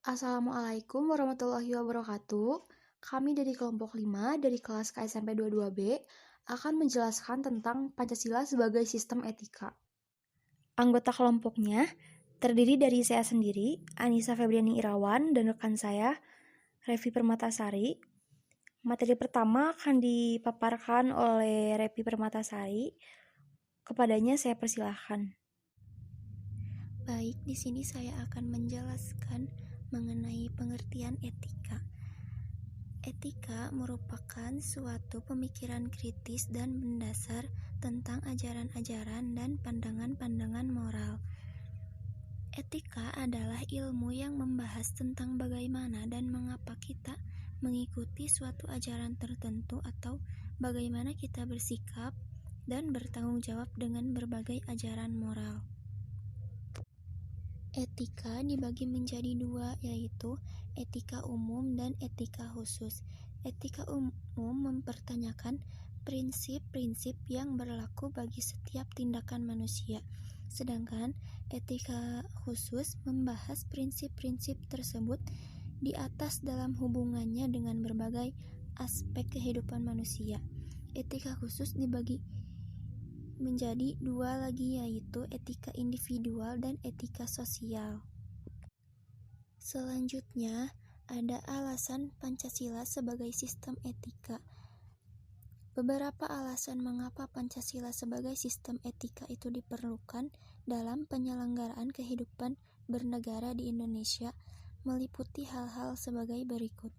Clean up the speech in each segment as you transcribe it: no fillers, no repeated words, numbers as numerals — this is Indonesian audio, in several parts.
Assalamualaikum warahmatullahi wabarakatuh. Kami dari kelompok 5 dari kelas KSMP 22B akan menjelaskan tentang Pancasila sebagai sistem etika. Anggota kelompoknya terdiri dari saya sendiri, Anissa Febriani Irawan, dan rekan saya, Revi Permatasari. Materi pertama akan dipaparkan oleh Revi Permatasari. Kepadanya saya persilahkan. Baik, di sini saya akan menjelaskan mengenai pengertian etika. Etika merupakan suatu pemikiran kritis dan mendasar tentang ajaran-ajaran dan pandangan-pandangan moral. Etika adalah ilmu yang membahas tentang bagaimana dan mengapa kita mengikuti suatu ajaran tertentu atau bagaimana kita bersikap dan bertanggung jawab dengan berbagai ajaran moral. Etika dibagi menjadi dua, yaitu etika umum dan etika khusus. Etika umum mempertanyakan prinsip-prinsip yang berlaku bagi setiap tindakan manusia, sedangkan etika khusus membahas prinsip-prinsip tersebut di atas dalam hubungannya dengan berbagai aspek kehidupan manusia. Etika khusus dibagi menjadi dua lagi, yaitu etika individual dan etika sosial. Selanjutnya, ada alasan Pancasila sebagai sistem etika. Beberapa alasan mengapa Pancasila sebagai sistem etika itu diperlukan dalam penyelenggaraan kehidupan bernegara di Indonesia meliputi hal-hal sebagai berikut.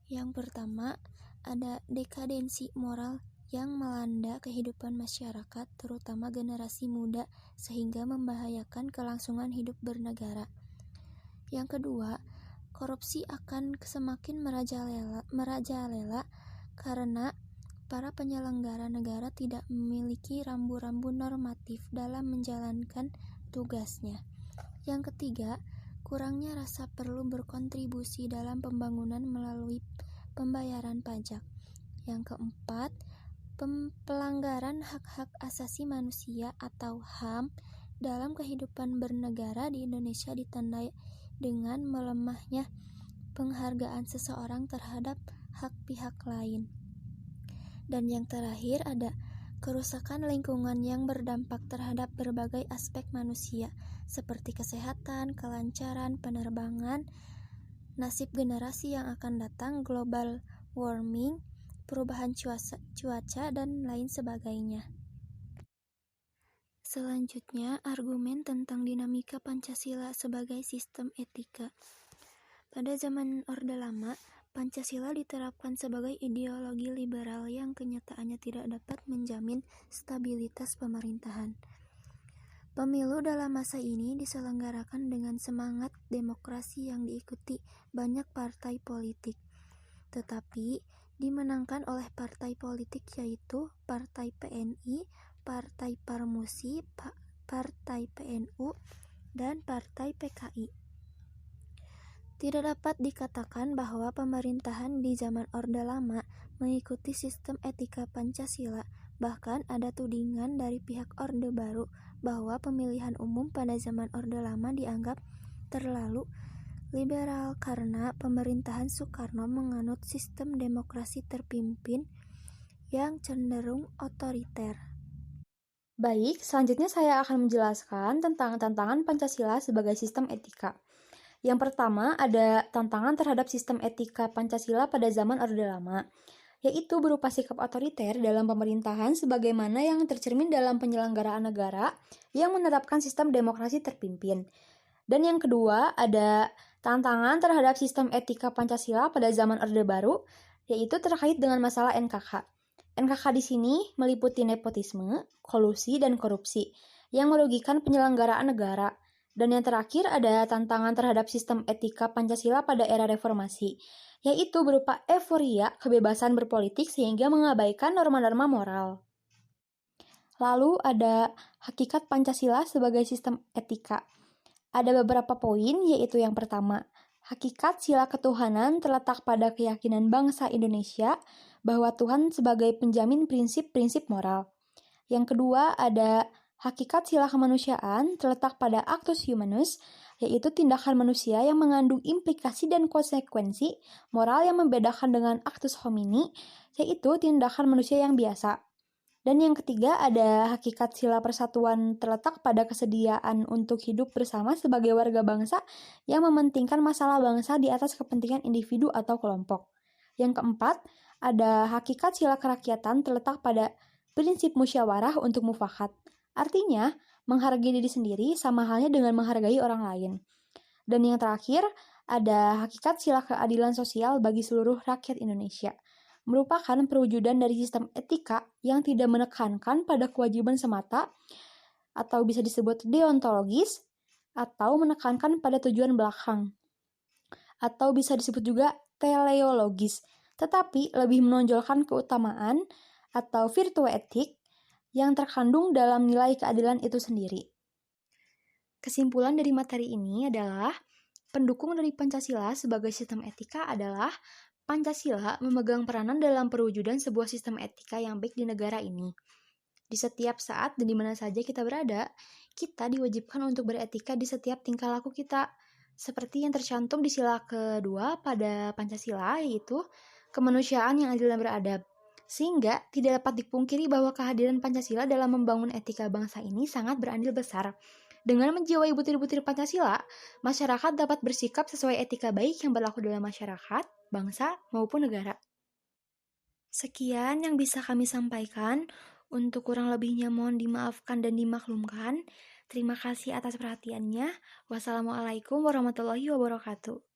Yang pertama, ada dekadensi moral yang melanda kehidupan masyarakat, terutama generasi muda, sehingga membahayakan kelangsungan hidup bernegara. Yang kedua, korupsi akan semakin merajalela karena para penyelenggara negara tidak memiliki rambu-rambu normatif dalam menjalankan tugasnya. Yang ketiga, kurangnya rasa perlu berkontribusi dalam pembangunan melalui pembayaran pajak. Yang keempat, pelanggaran hak-hak asasi manusia atau HAM dalam kehidupan bernegara di Indonesia ditandai dengan melemahnya penghargaan seseorang terhadap hak pihak lain. Dan yang terakhir ada kerusakan lingkungan yang berdampak terhadap berbagai aspek manusia seperti kesehatan, kelancaran penerbangan, nasib generasi yang akan datang, global warming, perubahan cuaca, dan lain sebagainya. Selanjutnya, argumen tentang dinamika Pancasila sebagai sistem etika. Pada zaman Orde Lama, Pancasila diterapkan sebagai ideologi liberal yang kenyataannya tidak dapat menjamin stabilitas pemerintahan. Pemilu dalam masa ini diselenggarakan dengan semangat demokrasi yang diikuti banyak partai politik, tetapi dimenangkan oleh partai politik yaitu Partai PNI, Partai Parmusi, Partai PNU, dan Partai PKI. Tidak dapat dikatakan bahwa pemerintahan di zaman Orde Lama mengikuti sistem etika Pancasila, bahkan ada tudingan dari pihak Orde Baru bahwa pemilihan umum pada zaman Orde Lama dianggap terlalu liberal karena pemerintahan Soekarno menganut sistem demokrasi terpimpin yang cenderung otoriter. Baik, selanjutnya saya akan menjelaskan tentang tantangan Pancasila sebagai sistem etika. Yang pertama ada tantangan terhadap sistem etika Pancasila pada zaman Orde Lama, yaitu berupa sikap otoriter dalam pemerintahan sebagaimana yang tercermin dalam penyelenggaraan negara yang menerapkan sistem demokrasi terpimpin. Dan yang kedua ada tantangan terhadap sistem etika Pancasila pada zaman Orde Baru, yaitu terkait dengan masalah NKK. NKK di sini meliputi nepotisme, kolusi, dan korupsi yang merugikan penyelenggaraan negara. Dan yang terakhir ada tantangan terhadap sistem etika Pancasila pada era reformasi, yaitu berupa euforia kebebasan berpolitik sehingga mengabaikan norma-norma moral. Lalu ada hakikat Pancasila sebagai sistem etika. Ada beberapa poin, yaitu yang pertama, hakikat sila ketuhanan terletak pada keyakinan bangsa Indonesia bahwa Tuhan sebagai penjamin prinsip-prinsip moral. Yang kedua ada hakikat sila kemanusiaan terletak pada actus humanus, yaitu tindakan manusia yang mengandung implikasi dan konsekuensi moral yang membedakan dengan actus homini, yaitu tindakan manusia yang biasa. Dan yang ketiga ada hakikat sila persatuan terletak pada kesediaan untuk hidup bersama sebagai warga bangsa yang mementingkan masalah bangsa di atas kepentingan individu atau kelompok. Yang keempat ada hakikat sila kerakyatan terletak pada prinsip musyawarah untuk mufakat. Artinya, menghargai diri sendiri sama halnya dengan menghargai orang lain. Dan yang terakhir ada hakikat sila keadilan sosial bagi seluruh rakyat Indonesia, merupakan perwujudan dari sistem etika yang tidak menekankan pada kewajiban semata atau bisa disebut deontologis atau menekankan pada tujuan belakang atau bisa disebut juga teleologis, tetapi lebih menonjolkan keutamaan atau virtue etik yang terkandung dalam nilai keadilan itu sendiri. Kesimpulan dari materi ini adalah pendukung dari Pancasila sebagai sistem etika adalah Pancasila memegang peranan dalam perwujudan sebuah sistem etika yang baik di negara ini. Di setiap saat dan di mana saja kita berada, kita diwajibkan untuk beretika di setiap tingkah laku kita. Seperti yang tercantum di sila kedua pada Pancasila, yaitu kemanusiaan yang adil dan beradab. Sehingga tidak dapat dipungkiri bahwa kehadiran Pancasila dalam membangun etika bangsa ini sangat berandil besar. Dengan menjiwai butir-butir Pancasila, masyarakat dapat bersikap sesuai etika baik yang berlaku dalam masyarakat, bangsa, maupun negara. Sekian yang bisa kami sampaikan. Untuk kurang lebihnya mohon dimaafkan dan dimaklumkan. Terima kasih atas perhatiannya. Wassalamualaikum warahmatullahi wabarakatuh.